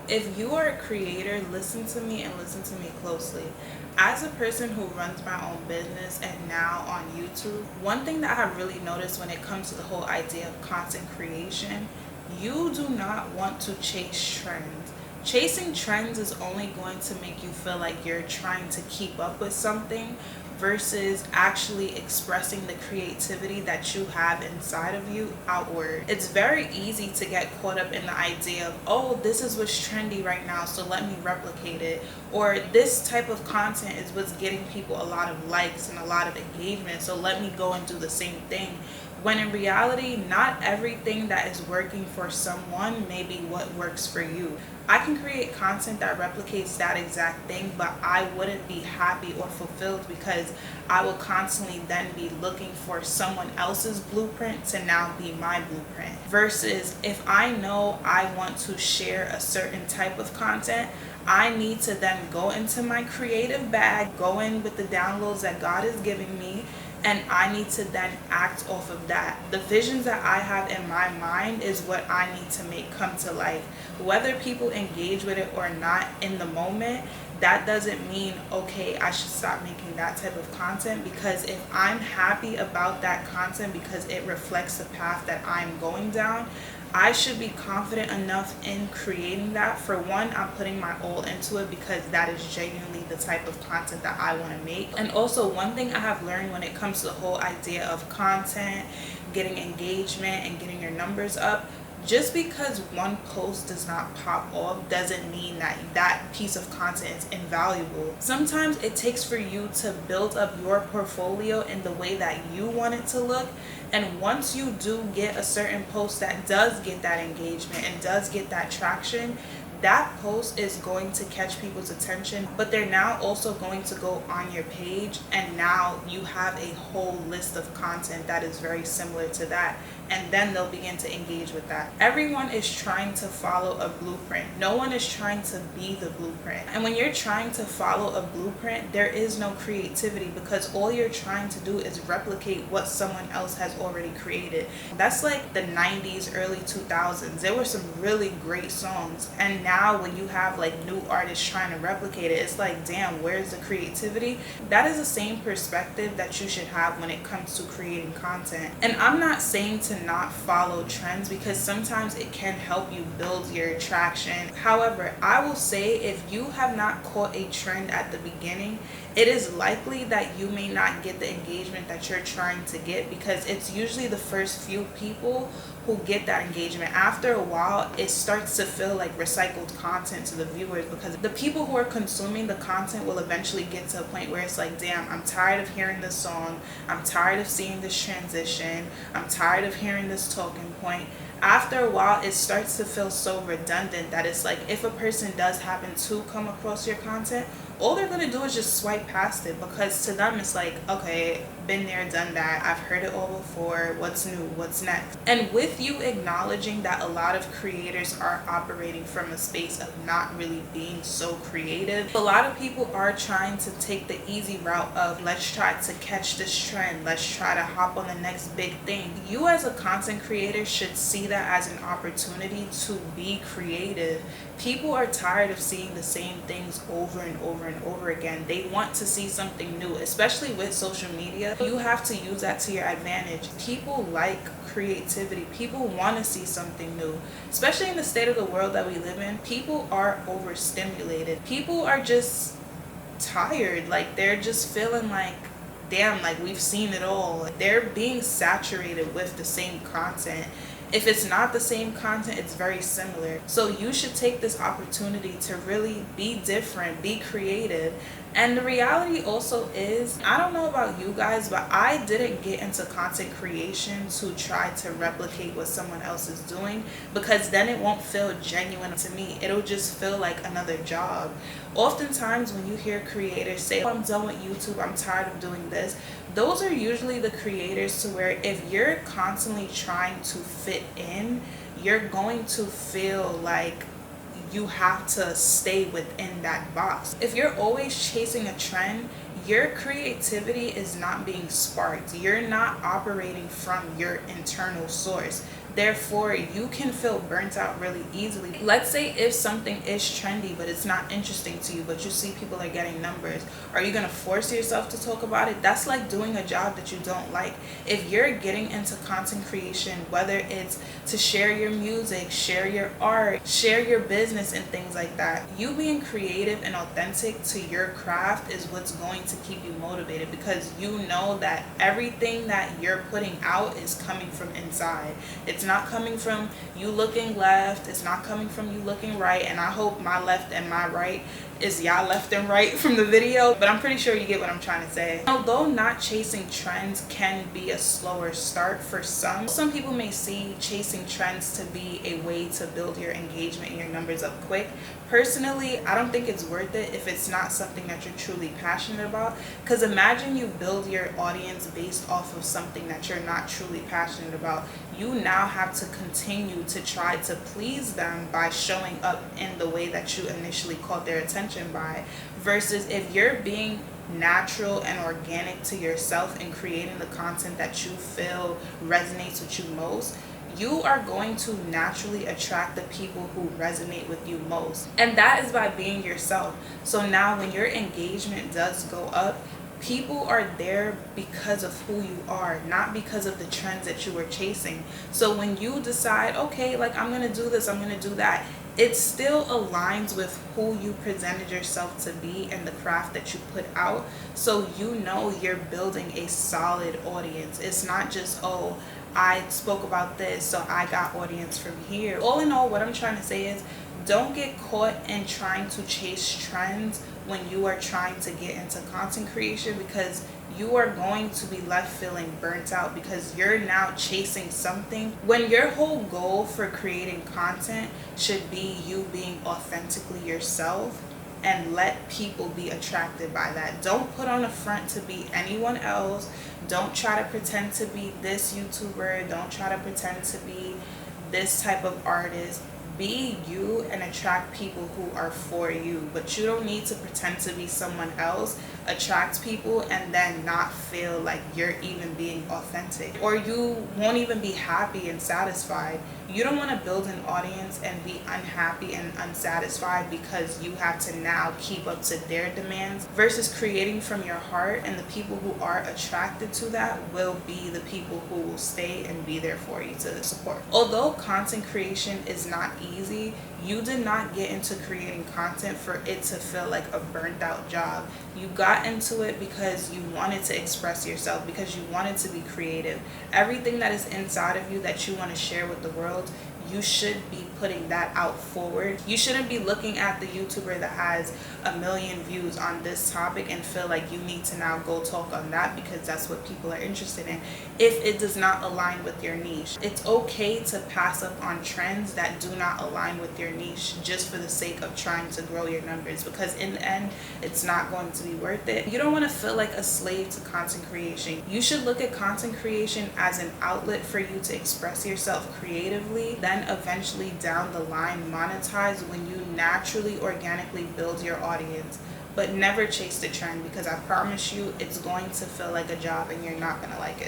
If you are a creator, listen to me and listen to me closely. As a person who runs my own business and now on YouTube, one thing that I have really noticed when it comes to the whole idea of content creation, you do not want to chase trends. Chasing trends is only going to make you feel like you're trying to keep up with something versus actually expressing the creativity that you have inside of you outward. It's very easy to get caught up in the idea of, oh, this is what's trendy right now, so let me replicate it. Or this type of content is what's getting people a lot of likes and a lot of engagement, so let me go and do the same thing. When in reality, not everything that is working for someone may be what works for you. I can create content that replicates that exact thing, but I wouldn't be happy or fulfilled because I will constantly then be looking for someone else's blueprint to now be my blueprint. Versus if I know I want to share a certain type of content, I need to then go into my creative bag, go in with the downloads that God is giving me, and I need to then act off of that. The visions that I have in my mind is what I need to make come to life. Whether people engage with it or not in the moment, that doesn't mean, okay, I should stop making that type of content, because if I'm happy about that content because it reflects the path that I'm going down, I should be confident enough in creating that. For one, I'm putting my all into it because that is genuinely the type of content that I want to make. And also, one thing I have learned when it comes to the whole idea of content, getting engagement and getting your numbers up, just because one post does not pop off doesn't mean that that piece of content is invaluable. Sometimes it takes for you to build up your portfolio in the way that you want it to look. And once you do get a certain post that does get that engagement and does get that traction, that post is going to catch people's attention, but they're now also going to go on your page, and now you have a whole list of content that is very similar to that, and then they'll begin to engage with that. Everyone is trying to follow a blueprint. No one is trying to be the blueprint. And when you're trying to follow a blueprint, there is no creativity, because all you're trying to do is replicate what someone else has already created. That's like the 90s, early 2000s. There were some really great songs, and now when you have like new artists trying to replicate it, it's like, damn, where's the creativity? That is the same perspective that you should have when it comes to creating content. And I'm not saying to not follow trends, because sometimes it can help you build your traction. However, I will say, if you have not caught a trend at the beginning, it is likely that you may not get the engagement that you're trying to get, because it's usually the first few people who get that engagement. After a while, it starts to feel like recycled content to the viewers, because the people who are consuming the content will eventually get to a point where it's like, damn, I'm tired of hearing this song, I'm tired of seeing this transition, I'm tired of hearing this talking point. After a while, it starts to feel so redundant that it's like, if a person does happen to come across your content, all they're going to do is just swipe past it, because to them it's like, okay, been there, done that, I've heard it all before, what's new, what's next? And with you acknowledging that a lot of creators are operating from a space of not really being so creative, a lot of people are trying to take the easy route of, let's try to catch this trend, let's try to hop on the next big thing. You as a content creator should see that as an opportunity to be creative. People are tired of seeing the same things over and over and over again. They want to see something new, especially with social media. You have to use that to your advantage. People like creativity. People want to see something new, especially in the state of the world that we live in. People are overstimulated. People are just tired. Like, they're just feeling like, damn, like, we've seen it all. They're being saturated with the same content. If it's not the same content, it's very similar. So you should take this opportunity to really be different, be creative. And the reality also is, I don't know about you guys, but I didn't get into content creation to try to replicate what someone else is doing, because then it won't feel genuine to me. It'll just feel like another job. Oftentimes when you hear creators say, oh, I'm done with YouTube, I'm tired of doing this, those are usually the creators to where if you're constantly trying to fit in, you're going to feel like you have to stay within that box. If you're always chasing a trend, your creativity is not being sparked. You're not operating from your internal source. Therefore, you can feel burnt out really easily. Let's say if something is trendy, but it's not interesting to you, but you see people are getting numbers, are you going to force yourself to talk about it? That's like doing a job that you don't like. If you're getting into content creation, whether it's to share your music, share your art, share your business and things like that, you being creative and authentic to your craft is what's going to keep you motivated, because you know that everything that you're putting out is coming from inside. It's not coming from you looking left, it's not coming from you looking right, and I hope my left and my right is y'all left and right from the video, but I'm pretty sure you get what I'm trying to say. Although not chasing trends can be a slower start for some people may see chasing trends to be a way to build your engagement and your numbers up quick. Personally, I don't think it's worth it if it's not something that you're truly passionate about, because imagine you build your audience based off of something that you're not truly passionate about. You now have to continue to try to please them by showing up in the way that you initially caught their attention by, versus if you're being natural and organic to yourself and creating the content that you feel resonates with you most, you are going to naturally attract the people who resonate with you most. And that is by being yourself. So now when your engagement does go up, people are there because of who you are, not because of the trends that you were chasing. So when you decide, okay, like I'm gonna do this, I'm gonna do that, it still aligns with who you presented yourself to be and the craft that you put out. So you know you're building a solid audience. It's not just, oh, I spoke about this, so I got audience from here. All in all, what I'm trying to say is, don't get caught in trying to chase trends when you are trying to get into content creation, because you are going to be left feeling burnt out because you're now chasing something when your whole goal for creating content should be you being authentically yourself, and let people be attracted by that. Don't put on a front to be anyone else. Don't try to pretend to be this YouTuber. Don't try to pretend to be this type of artist. Be you and attract people who are for you, but you don't need to pretend to be someone else. Attract people and then not feel like you're even being authentic, or you won't even be happy and satisfied. You don't want to build an audience and be unhappy and unsatisfied because you have to now keep up to their demands, versus creating from your heart, and the people who are attracted to that will be the people who will stay and be there for you to support. Although content creation is not easy, you did not get into creating content for it to feel like a burnt out job. You got into it because you wanted to express yourself, because you wanted to be creative. Everything that is inside of you that you want to share with the world, you should be putting that out forward. You shouldn't be looking at the YouTuber that has 1 million views on this topic and feel like you need to now go talk on that because that's what people are interested in, if it does not align with your niche. It's okay to pass up on trends that do not align with your niche just for the sake of trying to grow your numbers, because in the end, it's not going to be worth it. You don't want to feel like a slave to content creation. You should look at content creation as an outlet for you to express yourself creatively, then eventually down the line monetize when you naturally, organically build your audience. But never chase the trend, because I promise you it's going to feel like a job and you're not going to like it.